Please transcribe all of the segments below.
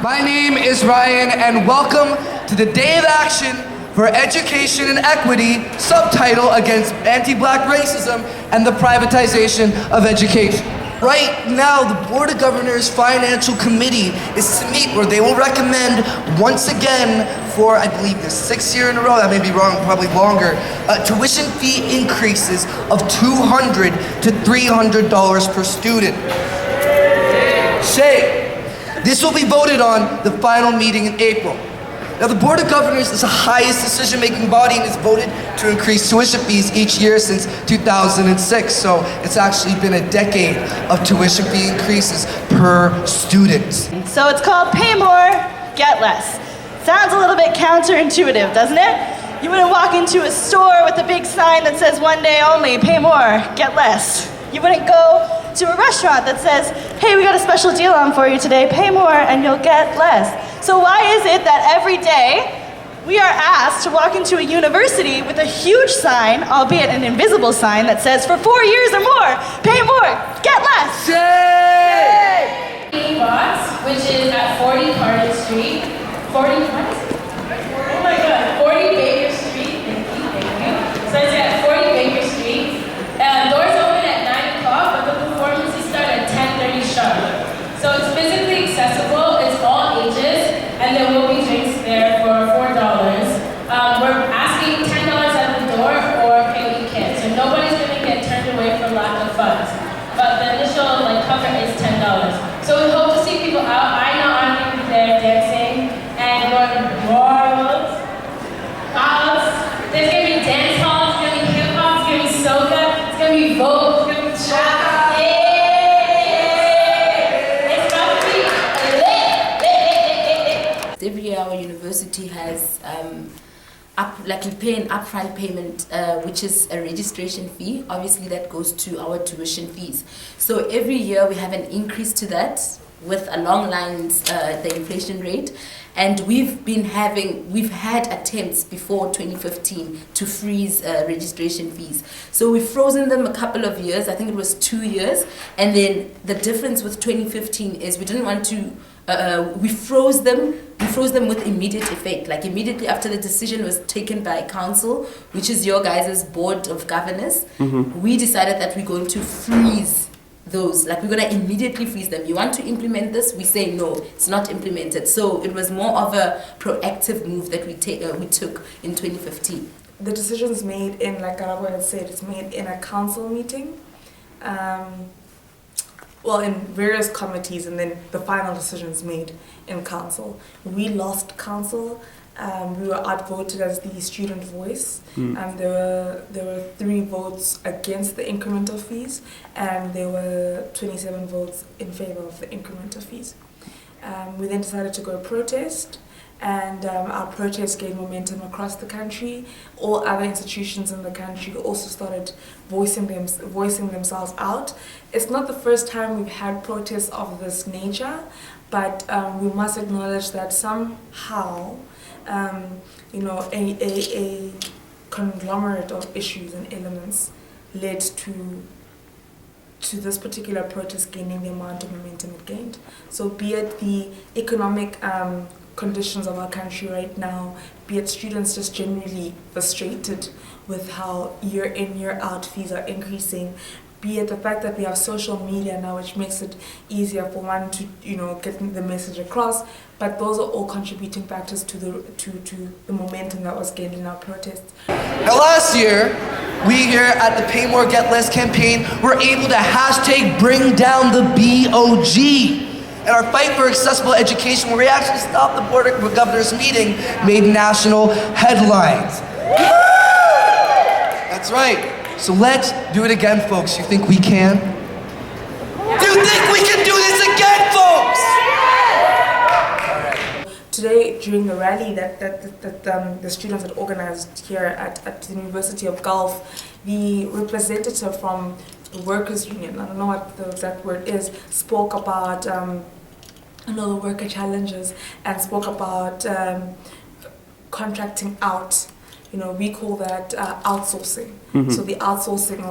My name is Ryan, and welcome to the Day of Action for Education and Equity, subtitle Against Anti-Black Racism and the Privatization of Education. Right now, the Board of Governors Financial Committee is to meet where they will recommend once again for, I believe, the 6th year in a row, that may be wrong, probably longer, tuition fee increases of $200 to $300 per student. This will be voted on the final meeting in April. Now, the Board of Governors is the highest decision-making body and has voted to increase tuition fees each year since 2006. So it's actually been a decade of tuition fee increases per student. So it's called Pay More, Get Less. Sounds a little bit counterintuitive, doesn't it? You wouldn't walk into a store with a big sign that says one day only, pay more, get less. You wouldn't go to a restaurant that says, hey, we got a special deal on for you today, pay more and you'll get less. So why is it that every day we are asked to walk into a university with a huge sign, albeit an invisible sign, that says for 4 years or more, pay more, get less? Yay! Box, which is at 40 Carter Street, 40 Baker Street, thank you. So it's at 40 Baker Street. Doors open at 9 o'clock, but the performances start at 10:30 sharp. So it's physically accessible, it's all ages, and there will be drinks there for $4. We're asking $10 at the door or pay what you can. So nobody's going to get turned away for lack of funds. But the initial cover is $10. So we hope to see people out. I know I'm going to be there dancing and going wild. There's going to be dance halls, it's going to be hip hop, it's going to be soca, it's going to be Vogue, it's going to be trap. It's going to be lit. Every year our university has we pay an upfront payment, which is a registration fee. Obviously that goes to our tuition fees. So every year we have an increase to that with along lines the inflation rate. And we've had attempts before 2015 to freeze registration fees. So we've frozen them a couple of years, I think it was 2 years. And then the difference with 2015 is we didn't want to, we froze them with immediate effect. Like immediately after the decision was taken by council, which is your guys' board of governors, we decided that we're going to freeze those, we're going to immediately freeze them. You want to implement this? We say no, it's not implemented. So it was more of a proactive move that we took in 2015. The decision's made in, like Karabo had said, it's made in a council meeting. In various committees, and then the final decision's made in council. We lost council. We were outvoted as the student voice, and there were 3 votes against the incremental fees, and there were 27 votes in favor of the incremental fees. We then decided to go protest, and our protest gained momentum across the country. All other institutions in the country also started voicing themselves out. It's not the first time we've had protests of this nature, but we must acknowledge that somehow a conglomerate of issues and elements led to this particular protest gaining the amount of momentum it gained. So be it the economic conditions of our country right now, be it students just generally frustrated with how year in, year out fees are increasing, be it the fact that we have social media now, which makes it easier for one to, get the message across. But those are all contributing factors to the momentum that was gained in our protests. Now, last year, we here at the Pay More, Get Less campaign were able to #bring down the BOG. And our fight for accessible education, where we actually stopped the Board of Governors meeting, made national headlines. That's right. So let's do it again, folks. You think we can? Do you think we can do this again, folks? Today, during the rally that the students had organized here at the University of Guelph, the representative from the workers' union, I don't know what the exact word is, spoke about the worker challenges and spoke about contracting out. We call that outsourcing. So the outsourcing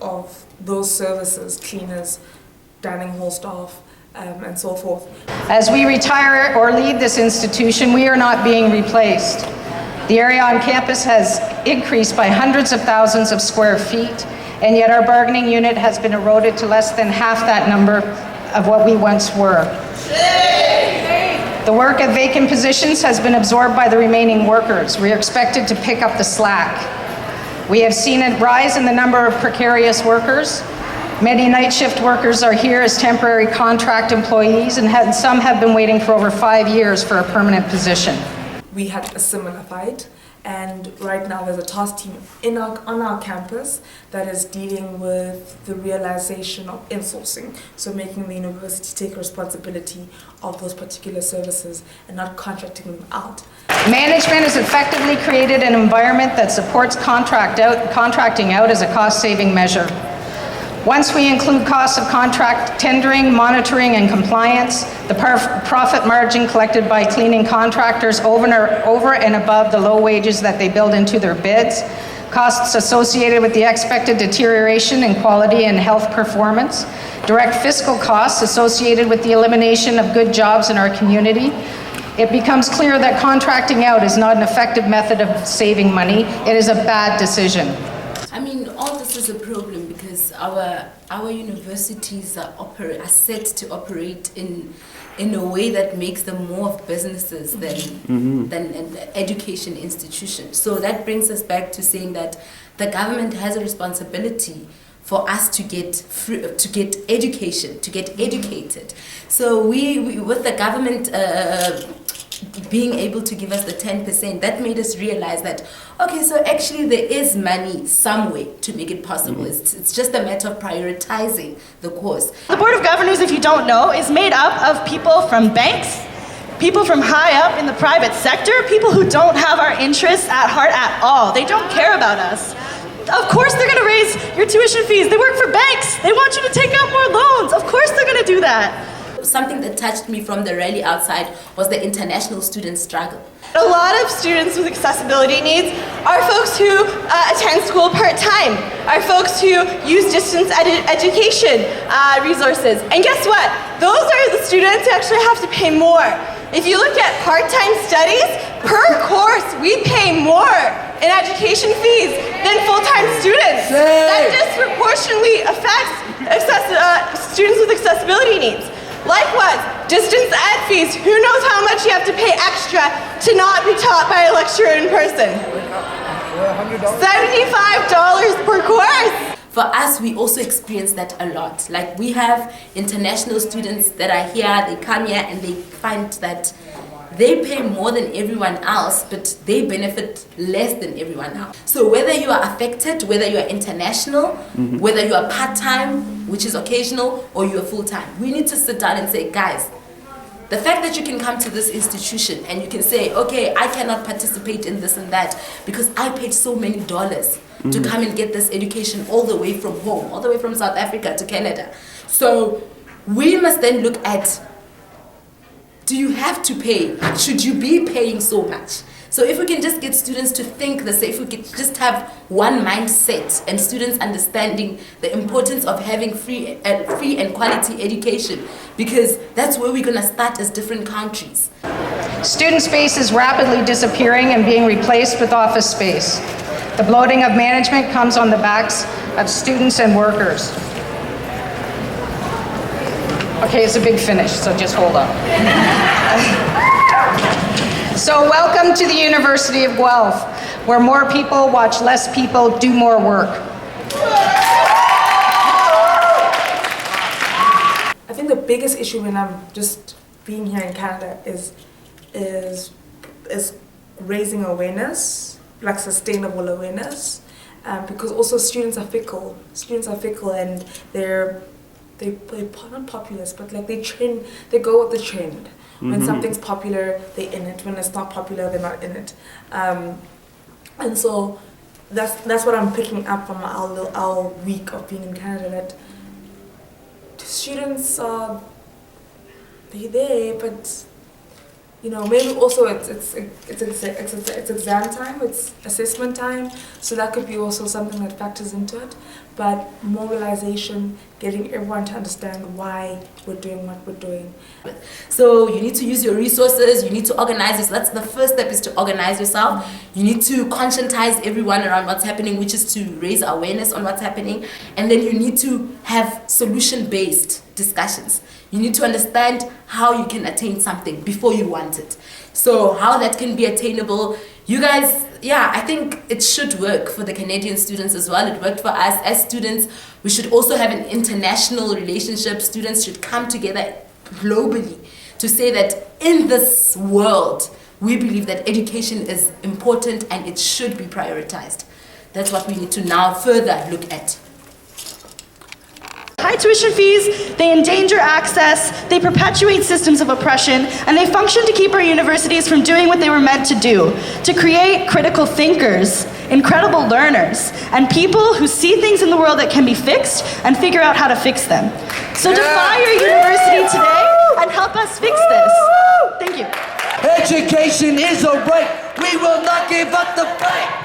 of those services, cleaners, dining hall staff, and so forth. As we retire or leave this institution, we are not being replaced. The area on campus has increased by hundreds of thousands of square feet, and yet our bargaining unit has been eroded to less than half that number of what we once were. The work of vacant positions has been absorbed by the remaining workers. We are expected to pick up the slack. We have seen a rise in the number of precarious workers. Many night shift workers are here as temporary contract employees, and some have been waiting for over 5 years for a permanent position. We had a similar fight, and right now there's a task team on our campus that is dealing with the realization of insourcing, so making the university take responsibility of those particular services and not contracting them out. Management has effectively created an environment that supports contracting out as a cost-saving measure. Once we include costs of contract tendering, monitoring, and compliance, the profit margin collected by cleaning contractors over and above the low wages that they build into their bids, costs associated with the expected deterioration in quality and health performance, direct fiscal costs associated with the elimination of good jobs in our community, it becomes clear that contracting out is not an effective method of saving money. It is a bad decision. I mean, all this is a problem because our universities are set to operate in a way that makes them more of businesses than an education institution. So that brings us back to saying that the government has a responsibility for us to get education, to get educated. So we with the government being able to give us the 10%, that made us realize that, okay, so actually there is money somewhere to make it possible. It's just a matter of prioritizing the course. The Board of Governors, if you don't know, is made up of people from banks, people from high up in the private sector, people who don't have our interests at heart at all. They don't care about us. Of course they're going to raise your tuition fees. They work for banks. They want you to take out more loans. Of course they're going to do that. Something that touched me from the rally outside was the international student struggle. A lot of students with accessibility needs are folks who attend school part-time, are folks who use distance education resources. And guess what? Those are the students who actually have to pay more. If you look at part-time studies, per course, we pay more in education fees than full-time students. That disproportionately affects students with accessibility needs. Likewise, distance ed fees. Who knows how much you have to pay extra to not be taught by a lecturer in person? $75 per course. For us, we also experience that a lot. Like, we have international students that are here, they come here and they find that they pay more than everyone else, but they benefit less than everyone else. So whether you are affected, whether you are international, whether you are part-time, which is occasional, or you are full-time, we need to sit down and say, guys, the fact that you can come to this institution and you can say, okay, I cannot participate in this and that because I paid so many dollars to come and get this education all the way from home, all the way from South Africa to Canada. So we must then look at, do you have to pay? Should you be paying so much? So if we can just get students to think the same, if we can just have one mindset and students understanding the importance of having free and quality education, because that's where we're going to start as different countries. Student space is rapidly disappearing and being replaced with office space. The bloating of management comes on the backs of students and workers. Okay, it's a big finish, so just hold on. So welcome to the University of Guelph, where more people watch less people do more work. I think the biggest issue when I'm just being here in Canada is raising awareness, like sustainable awareness, because also students are fickle. Students are fickle, and they're not populist, but like they go with the trend. When something's popular, they're in it. When it's not popular, they're not in it. And so that's what I'm picking up from our week of being in Canada. That students are they're there, but maybe also it's exam time, it's assessment time, so that could be also something that factors into it. but mobilization, getting everyone to understand why we're doing what we're doing. So you need to use your resources, you need to organize this. That's the first step, is to organize yourself. You need to conscientize everyone around what's happening, which is to raise awareness on what's happening. And then you need to have solution-based discussions. You need to understand how you can attain something before you want it. So how that can be attainable, you guys, yeah, I think it should work for the Canadian students as well. It worked for us. As students, we should also have an international relationship. Students should come together globally to say that in this world, we believe that education is important and it should be prioritized. That's what we need to now further look at. High tuition fees, they endanger access, they perpetuate systems of oppression, and they function to keep our universities from doing what they were meant to do, to create critical thinkers, incredible learners, and people who see things in the world that can be fixed and figure out how to fix them. So defy your university today and help us fix this. Thank you. Education is a right. We will not give up the fight.